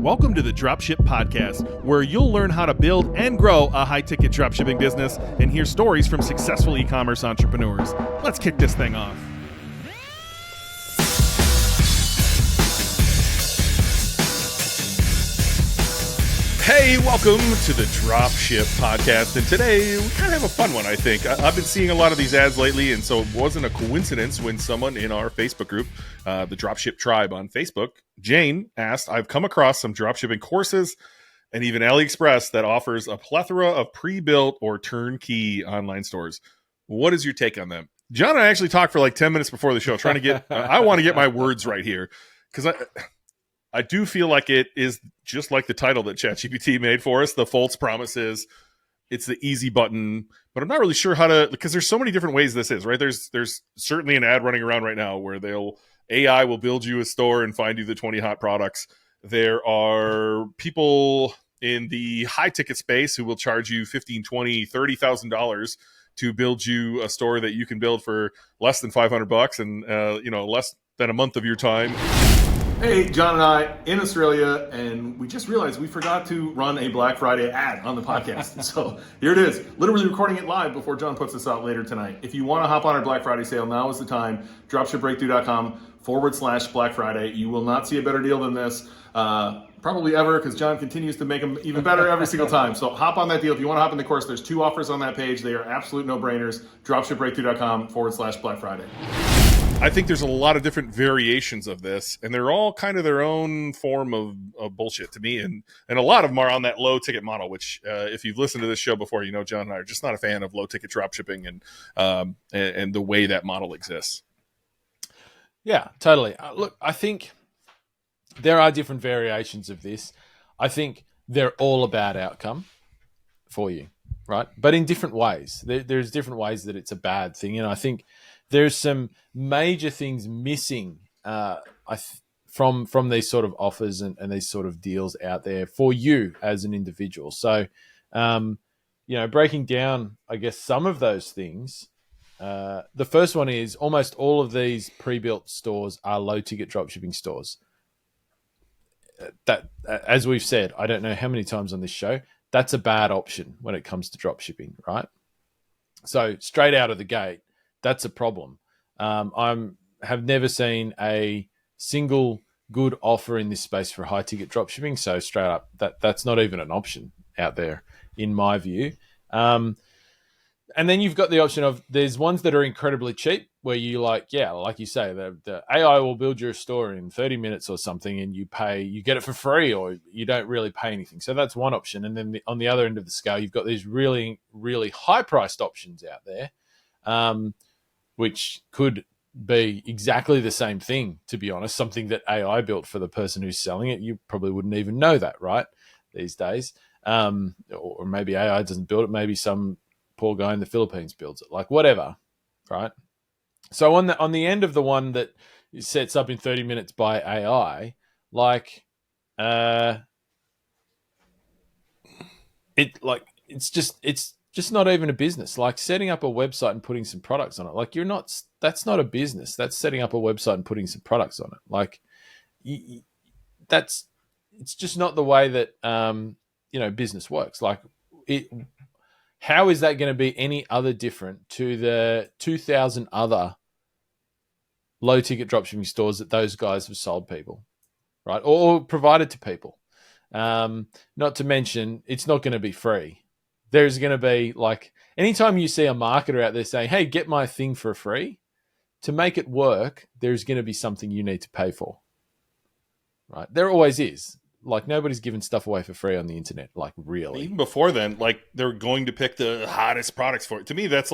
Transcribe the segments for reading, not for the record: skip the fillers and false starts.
Welcome to the Dropship Podcast, where you'll learn how to build and grow a high-ticket dropshipping business and hear stories from successful e-commerce entrepreneurs. Let's kick this thing off. Hey, welcome to the Dropship Podcast, and today we kind of have a fun one, I think. I've been seeing a lot of these ads lately, and so it wasn't a coincidence when someone in our Facebook group, the Dropship Tribe on Facebook, Jane, asked, I've come across some dropshipping courses and even AliExpress that offers a plethora of pre-built or turnkey online stores. What is your take on them? John and I actually talked for like 10 minutes before the show, trying to get, I want to get my words right here, because I do feel like it is just like the title that ChatGPT made for us, the false promises. It's the easy button, but I'm not really sure how to, because there's so many different ways this is, right? There's certainly an ad running around right now where AI will build you a store and find you the 20 hot products. There are people in the high ticket space who will charge you $15,000, $20,000, $30,000 to build you a store that you can build for less than $500 and less than a month of your time. Hey, John and I in Australia, and we just realized we forgot to run a Black Friday ad on the podcast. So here it is, literally recording it live before John puts this out later tonight. If you want to hop on our Black Friday sale, now is the time. Dropshipbreakthru.com/Black Friday. You will not see a better deal than this, probably ever, because John continues to make them even better every single time. So hop on that deal. If you want to hop in the course, there's 2 offers on that page. They are absolute no-brainers. Dropshipbreakthru.com/Black Friday. I think there's a lot of different variations of this, and they're all kind of their own form of bullshit to me. And a lot of them are on that low ticket model, which if you've listened to this show before, you know, John and I are just not a fan of low ticket drop shipping and the way that model exists. Yeah, totally. Look, I think there are different variations of this. I think they're all about outcome for you, right? But in different ways. There's different ways that it's a bad thing. And I think there's some major things missing from these sort of offers and these sort of deals out there for you as an individual. So, breaking down, I guess, some of those things. The first one is almost all of these pre-built stores are low-ticket dropshipping stores. That, as we've said, I don't know how many times on this show, that's a bad option when it comes to dropshipping, right? So straight out of the gate, that's a problem. Have never seen a single good offer in this space for high-ticket dropshipping. So straight up, that's not even an option out there, in my view. And then you've got the option of there's ones that are incredibly cheap, where you like you say, the AI will build your store in 30 minutes or something, and you get it for free, or you don't really pay anything. So that's one option. And then on the other end of the scale, you've got these really, really high-priced options out there, which could be exactly the same thing, to be honest, something that AI built for the person who's selling it. You probably wouldn't even know that, right, these days. Or maybe AI doesn't build it. Maybe some poor guy in the Philippines builds it, like whatever, right? So on the end of the one that sets up in 30 minutes by AI, it's just not even a business. Like setting up a website and putting some products on it. That's not a business. That's setting up a website and putting some products on it. It's just not the way that, business works. How is that going to be any other different to the 2,000 other low ticket dropshipping stores that those guys have sold people, right? Or provided to people. Not to mention, it's not going to be free. There's going to be anytime you see a marketer out there saying, hey, get my thing for free, to make it work, there's going to be something you need to pay for, right? There always is. Nobody's giving stuff away for free on the internet, really. Even before then, they're going to pick the hottest products for it. To me, that's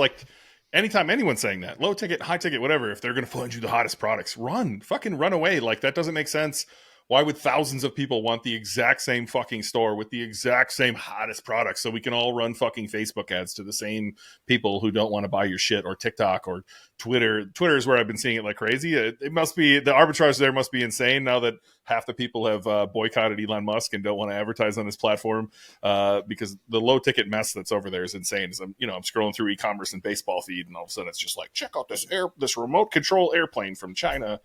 anytime anyone's saying that, low ticket, high ticket, whatever, if they're going to find you the hottest products, fucking run away. That doesn't make sense. Why would thousands of people want the exact same fucking store with the exact same hottest products so we can all run fucking Facebook ads to the same people who don't want to buy your shit, or TikTok or Twitter? Twitter is where I've been seeing it like crazy. It must be, the arbitrage there must be insane now that half the people have boycotted Elon Musk and don't want to advertise on his platform because the low ticket mess that's over there is insane. I'm scrolling through e-commerce and baseball feed, and all of a sudden it's just check out this remote control airplane from China.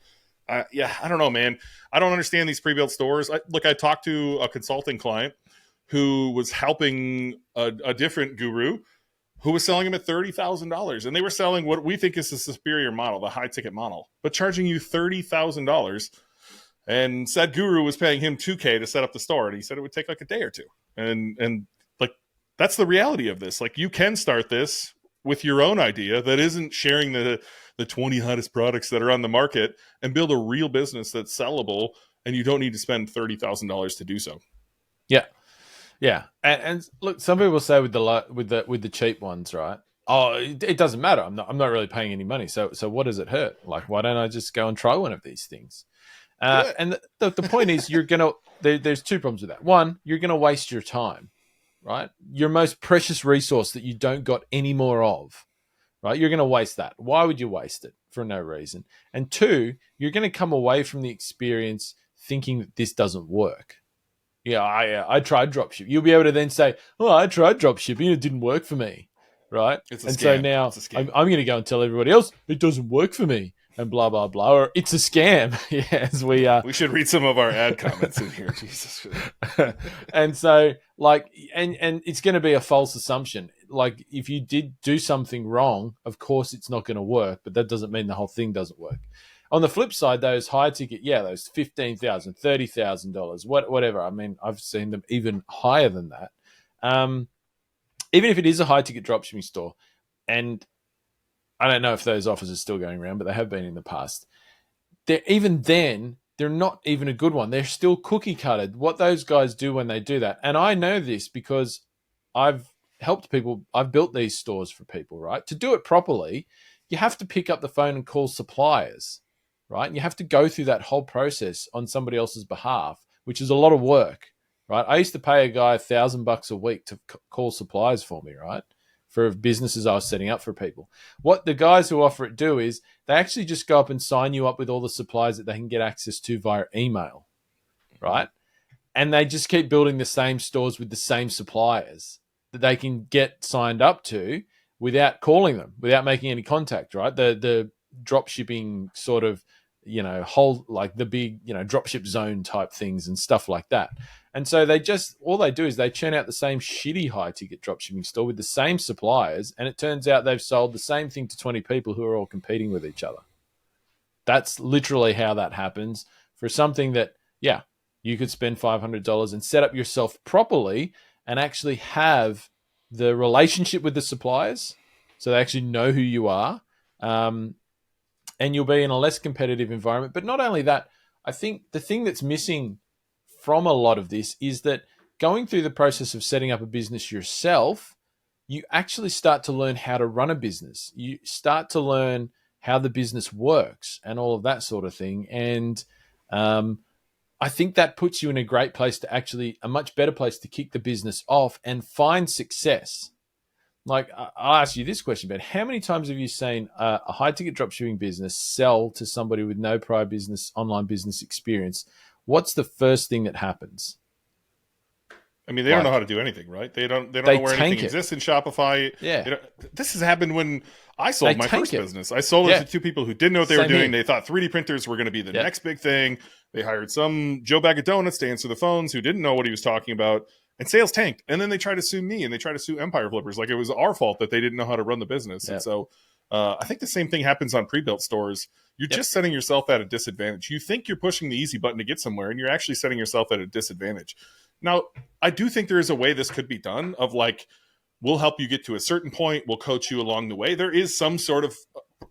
I don't know, man. I don't understand these pre-built stores. I talked to a consulting client who was helping a different guru who was selling them at $30,000, and they were selling what we think is the superior model, the high ticket model, but charging you $30,000. And said guru was paying him $2K to set up the store, and he said it would take like a day or two. And like that's the reality of this. Like you can start this with your own idea that isn't sharing the 20 hottest products that are on the market and build a real business that's sellable, and you don't need to spend $30,000 to do so. Yeah. Yeah, and look, some people say with the cheap ones, right? Oh, it doesn't matter. I'm not really paying any money. So what does it hurt? Like, why don't I just go and try one of these things? And the point is, there's two problems with that. One, you're gonna waste your time, right? Your most precious resource that you don't got any more of, right? You're gonna waste that. Why would you waste it for no reason? And two, you're gonna come away from the experience thinking that this doesn't work. Yeah, I tried dropshipping. You'll be able to then say, "Oh, I tried dropshipping. It didn't work for me," right? It's a and scam. So now I'm going to go and tell everybody else it doesn't work for me, and blah blah blah, or it's a scam. Yes, we should read some of our ad comments in here. Jesus. And so, like, and it's going to be a false assumption. Like, if you did do something wrong, of course it's not going to work, but that doesn't mean the whole thing doesn't work. On the flip side, those high ticket, those $15,000, $30,000, whatever. I mean, I've seen them even higher than that. Even if it is a high ticket dropshipping store, and I don't know if those offers are still going around, but they have been in the past. They're not even a good one. They're still cookie cutted. What those guys do when they do that, and I know this because I've helped people. I've built these stores for people, right? To do it properly, you have to pick up the phone and call suppliers. Right? And you have to go through that whole process on somebody else's behalf, which is a lot of work, right? I used to pay a guy $1,000 a week to call suppliers for me, right? For businesses I was setting up for people. What the guys who offer it do is they actually just go up and sign you up with all the suppliers that they can get access to via email, right? And they just keep building the same stores with the same suppliers that they can get signed up to without calling them, without making any contact, right? The drop shipping sort of, whole, like the big, dropship zone type things and stuff like that. And so all they do is they churn out the same shitty high ticket dropshipping store with the same suppliers. And it turns out they've sold the same thing to 20 people who are all competing with each other. That's literally how that happens for something that, you could spend $500 and set up yourself properly and actually have the relationship with the suppliers. So they actually know who you are. And you'll be in a less competitive environment. But not only that, I think the thing that's missing from a lot of this is that going through the process of setting up a business yourself, you actually start to learn how to run a business. You start to learn how the business works and all of that sort of thing. And I think that puts you in a great place a much better place to kick the business off and find success. Like, I'll ask you this question, Ben. How many times have you seen a high-ticket dropshipping business sell to somebody with no prior online business experience? What's the first thing that happens? I mean, they don't know how to do anything, right? They don't know where anything exists in Shopify. Yeah. This has happened when I sold my first business. I sold it to two people who didn't know what they were doing. They thought 3D printers were going to be the next big thing. They hired some Joe Bag of Donuts to answer the phones who didn't know what he was talking about. And sales tanked. And then they tried to sue me and they tried to sue Empire Flippers. Like it was our fault that they didn't know how to run the business. And so I think the same thing happens on pre-built stores. You're just setting yourself at a disadvantage. You think you're pushing the easy button to get somewhere, and you're actually setting yourself at a disadvantage. Now, I do think there is a way this could be done of like, we'll help you get to a certain point. We'll coach you along the way. There is some sort of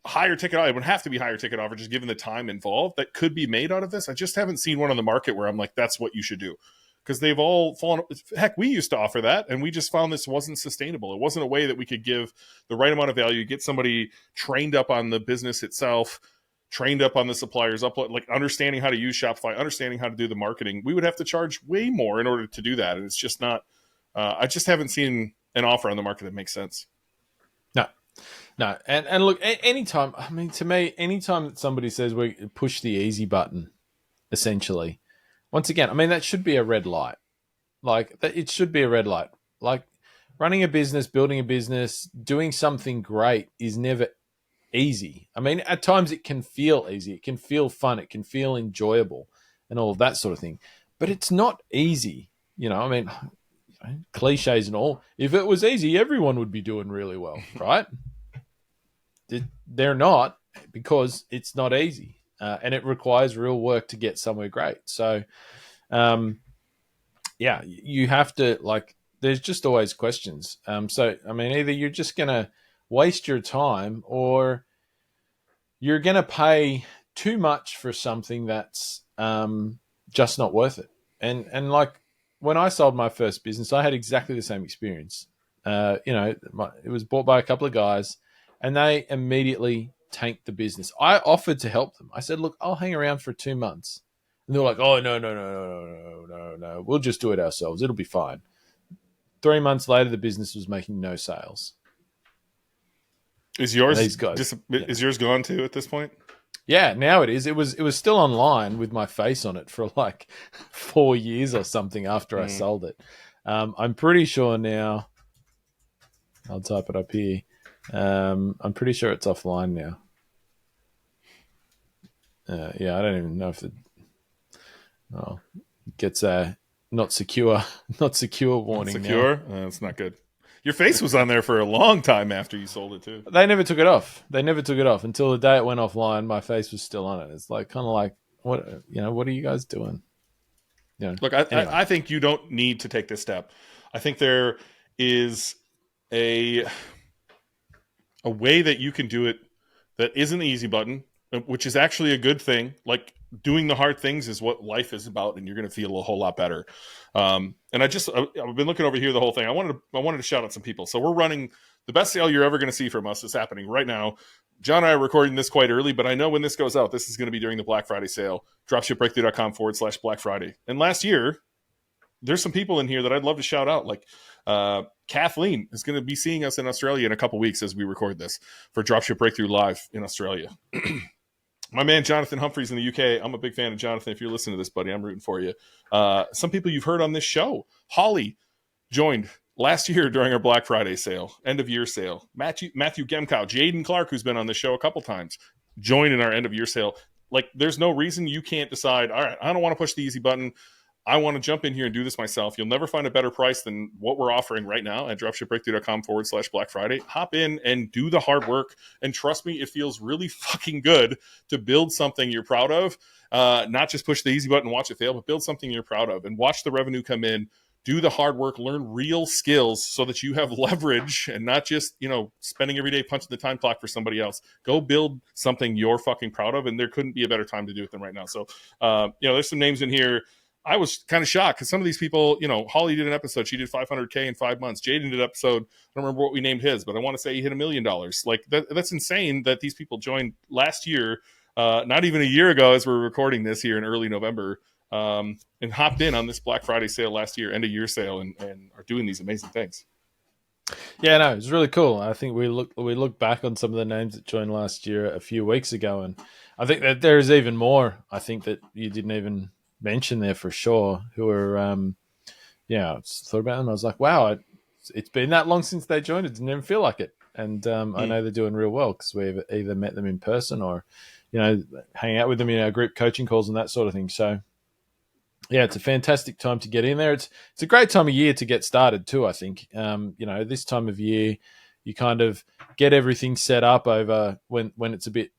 higher ticket. It would have to be higher ticket offer, just given the time involved that could be made out of this. I just haven't seen one on the market where I'm like, that's what you should do. Because they've all fallen. Heck, we used to offer that, and we just found this wasn't sustainable. It wasn't a way that we could give the right amount of value, get somebody trained up on the business itself, trained up on the suppliers, like understanding how to use Shopify, understanding how to do the marketing. We would have to charge way more in order to do that, and it's just not. I just haven't seen an offer on the market that makes sense. No, and look, anytime. I mean, to me, anytime that somebody says we push the easy button, essentially. Once again, I mean, that should be a red light. Like, it should be a red light. Like, running a business, building a business, doing something great is never easy. I mean, at times it can feel easy. It can feel fun. It can feel enjoyable and all of that sort of thing. But it's not easy. I mean, cliches and all. If it was easy, everyone would be doing really well, right? They're not, because it's not easy. And it requires real work to get somewhere great. So, you have to, there's just always questions. So, I mean, either you're just going to waste your time, or you're going to pay too much for something that's just not worth it. And when I sold my first business, I had exactly the same experience. It was bought by a couple of guys, and they immediately tanked the business. I offered to help them. I said, look, I'll hang around for 2 months. And they're like, oh, no. We'll just do it ourselves. It'll be fine. 3 months later, the business was making no sales. Is yours gone too at this point? Yeah, now it is. It was still online with my face on it for 4 years or something after I sold it. I'm pretty sure now. I'll type it up here. I'm pretty sure it's offline now. I don't even know if it gets a not secure warning. Secure? That's not good. Your face was on there for a long time after you sold it too. They never took it off. Until the day it went offline. My face was still on it. It's what are you guys doing? Look, I think you don't need to take this step. I think there is a way that you can do it that isn't the easy button, which is actually a good thing. Like, doing the hard things is what life is about, and you're going to feel a whole lot better. And I've been looking over here the whole thing. I wanted to shout out some people. So we're running the best sale you're ever going to see from us is happening right now. John and I are recording this quite early, but I know when this goes out, this is going to be during the Black Friday sale. dropshipbreakthru.com/Black Friday. And last year, there's some people in here that I'd love to shout out. Like Kathleen is going to be seeing us in Australia in a couple weeks as we record this for Dropship Breakthru Live in Australia. My man, Jonathan Humphreys in the UK. I'm a big fan of Jonathan. If you're listening to this, buddy, I'm rooting for you. Some people you've heard on this show. Holly joined last year during our Black Friday sale, end of year sale. Matthew Gemkow, Jaden Clark, who's been on this show a couple times, joined in our end of year sale. Like, there's no reason you can't decide, all right, I don't want to push the easy button. I want to jump in here and do this myself. You'll never find a better price than what we're offering right now at dropshipbreakthru.com/Black Friday. Hop in and do the hard work. And trust me, it feels really fucking good to build something you're proud of. Not just push the easy button and watch it fail, but build something you're proud of and watch the revenue come in. Do the hard work, learn real skills so that you have leverage and not just, spending every day punching the time clock for somebody else. Go build something you're fucking proud of. And there couldn't be a better time to do it than right now. So, there's some names in here. I was kind of shocked because some of these people, Holly did an episode. She did 500K in 5 months. Jaden did an episode. I don't remember what we named his, but I want to say he hit $1 million. Like, that's insane that these people joined last year, not even a year ago as we're recording this here in early November, and hopped in on this Black Friday sale last year, end of year sale, and are doing these amazing things. Yeah, no, it's really cool. I think we look back on some of the names that joined last year a few weeks ago, and I think that there's even more. I think that you didn't even mention there for sure, who are I thought about them. I was like, wow, it's been that long since they joined. It didn't even feel like it. And I know they're doing real well because we've either met them in person or hang out with them in our group coaching calls and that sort of thing. So yeah, it's a fantastic time to get in there. It's a great time of year to get started too, I think. This time of year you kind of get everything set up over when it's a bit,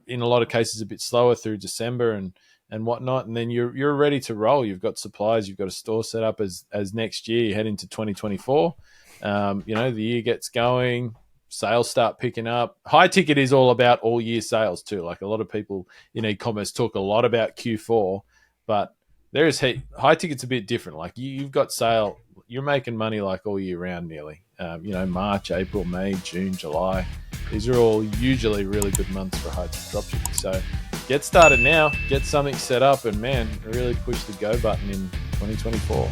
in a lot of cases, a bit slower through December and whatnot, and then you're ready to roll. You've got supplies, you've got a store set up as next year you head into 2024. The year gets going, sales start picking up. High ticket is all about all year sales too. Like, a lot of people in e-commerce talk a lot about Q4, but there is high ticket's a bit different. Like, you've got sale, you're making money like all year round nearly. March, April, May, June, July. These are all usually really good months for high ticket dropshipping. So get started now, get something set up, and man, really push the go button in 2024.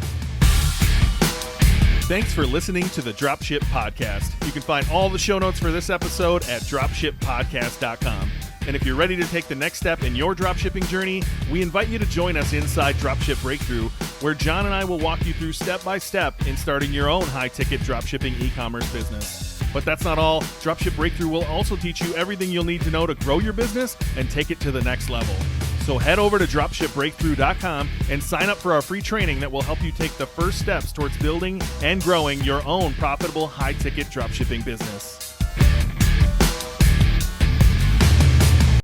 Thanks for listening to the Dropship Podcast. You can find all the show notes for this episode at dropshippodcast.com. And if you're ready to take the next step in your dropshipping journey, we invite you to join us inside Dropship Breakthru, where John and I will walk you through step by step in starting your own high-ticket dropshipping e-commerce business. But that's not all. Dropship Breakthru will also teach you everything you'll need to know to grow your business and take it to the next level. So head over to dropshipbreakthru.com and sign up for our free training that will help you take the first steps towards building and growing your own profitable high-ticket dropshipping business.